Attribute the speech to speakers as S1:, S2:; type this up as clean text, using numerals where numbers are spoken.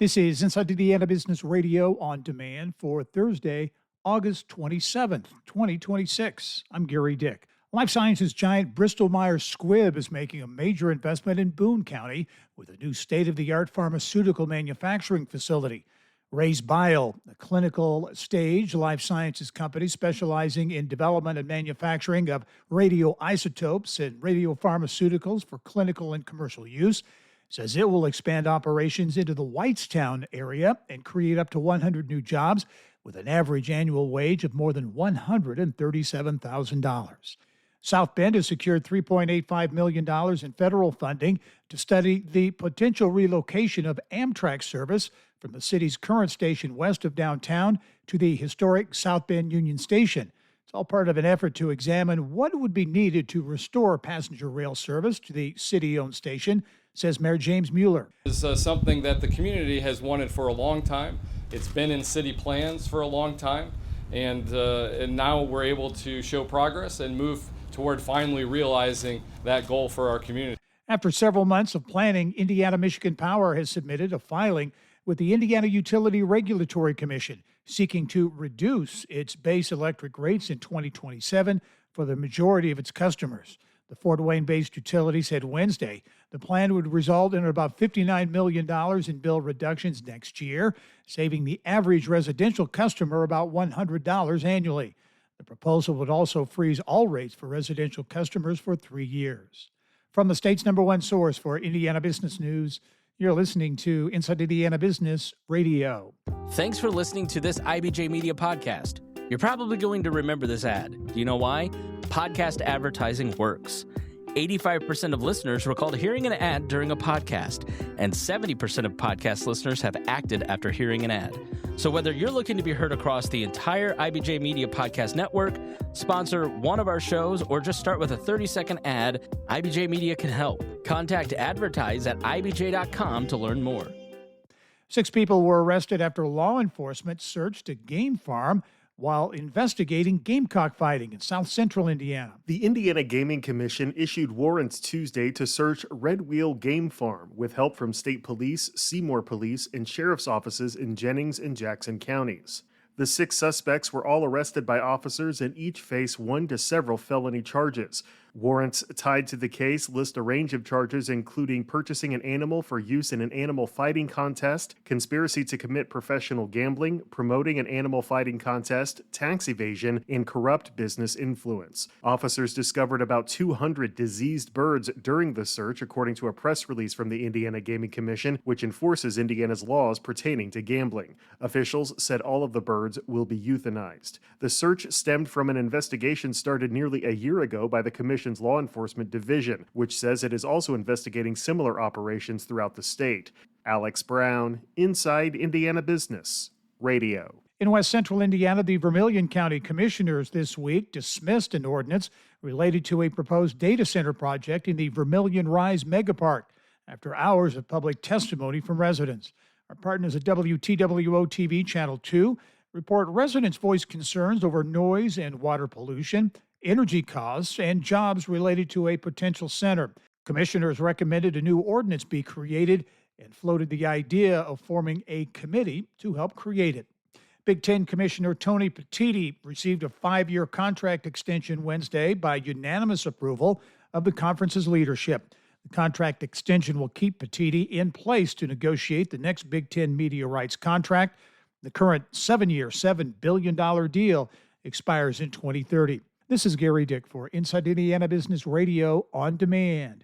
S1: This is Inside Indiana Business Radio on demand for Thursday, August 27th, 2026. I'm Gary Dick. Life sciences giant Bristol Myers Squibb is making a major investment in Boone County with a new state-of-the-art pharmaceutical manufacturing facility. RayzeBio, a clinical stage life sciences company specializing in development and manufacturing of radioisotopes and radiopharmaceuticals for clinical and commercial use, says it will expand operations into the Whitestown area and create up to 100 new jobs with an average annual wage of more than $137,000. South Bend has secured $3.85 million in federal funding to study the potential relocation of Amtrak service from the city's current station west of downtown to the historic South Bend Union Station. It's all part of an effort to examine what would be needed to restore passenger rail service to the city-owned station, says Mayor James Mueller.
S2: It's something that the community has wanted for a long time. It's been in city plans for a long time, and now we're able to show progress and move toward finally realizing that goal for our community.
S1: After several months of planning, Indiana-Michigan Power has submitted a filing with the Indiana Utility Regulatory Commission, seeking to reduce its base electric rates in 2027 for the majority of its customers. The Fort Wayne-based utility said Wednesday the plan would result in about $59 million in bill reductions next year, saving the average residential customer about $100 annually. The proposal would also freeze all rates for residential customers for 3 years. From the state's #1 source for Indiana business news, you're listening to Inside Indiana Business Radio.
S3: Thanks for listening to this IBJ Media podcast. You're probably going to remember this ad. Do you know why? Podcast advertising works. 85% of listeners recalled hearing an ad during a podcast, and 70% of podcast listeners have acted after hearing an ad. So whether you're looking to be heard across the entire IBJ Media podcast network, sponsor one of our shows, or just start with a 30-second ad, IBJ Media can help. Contact advertise at ibj.com to learn more.
S1: 6 people were arrested after law enforcement searched a game farm while investigating game cockfighting in south central Indiana.
S4: The Indiana Gaming Commission issued warrants Tuesday to search Red Wheel Game Farm with help from state police, Seymour Police, and sheriff's offices in Jennings and Jackson counties. The 6 suspects were all arrested by officers and each face 1 to several felony charges. Warrants tied to the case list a range of charges including purchasing an animal for use in an animal fighting contest, conspiracy to commit professional gambling, promoting an animal fighting contest, tax evasion, and corrupt business influence. Officers discovered about 200 diseased birds during the search, according to a press release from the Indiana Gaming Commission, which enforces Indiana's laws pertaining to gambling. Officials said all of the birds will be euthanized. The search stemmed from an investigation started nearly a year ago by the Commission's Law Enforcement Division, which says it is also investigating similar operations throughout the state. Alex Brown, Inside Indiana Business Radio.
S1: In west central Indiana, the Vermillion County commissioners this week dismissed an ordinance related to a proposed data center project in the Vermillion Rise megapark after hours of public testimony from residents. Our partners at WTWO-TV Channel 2 report residents voiced concerns over noise and water pollution, energy costs, and jobs related to a potential center. Commissioners recommended a new ordinance be created and floated the idea of forming a committee to help create it. Big Ten Commissioner Tony Petitti received a 5-year contract extension Wednesday by unanimous approval of the conference's leadership. The contract extension will keep Petitti in place to negotiate the next Big Ten media rights contract. The current 7-year, $7 billion deal expires in 2030. This is Gary Dick for Inside Indiana Business Radio on Demand.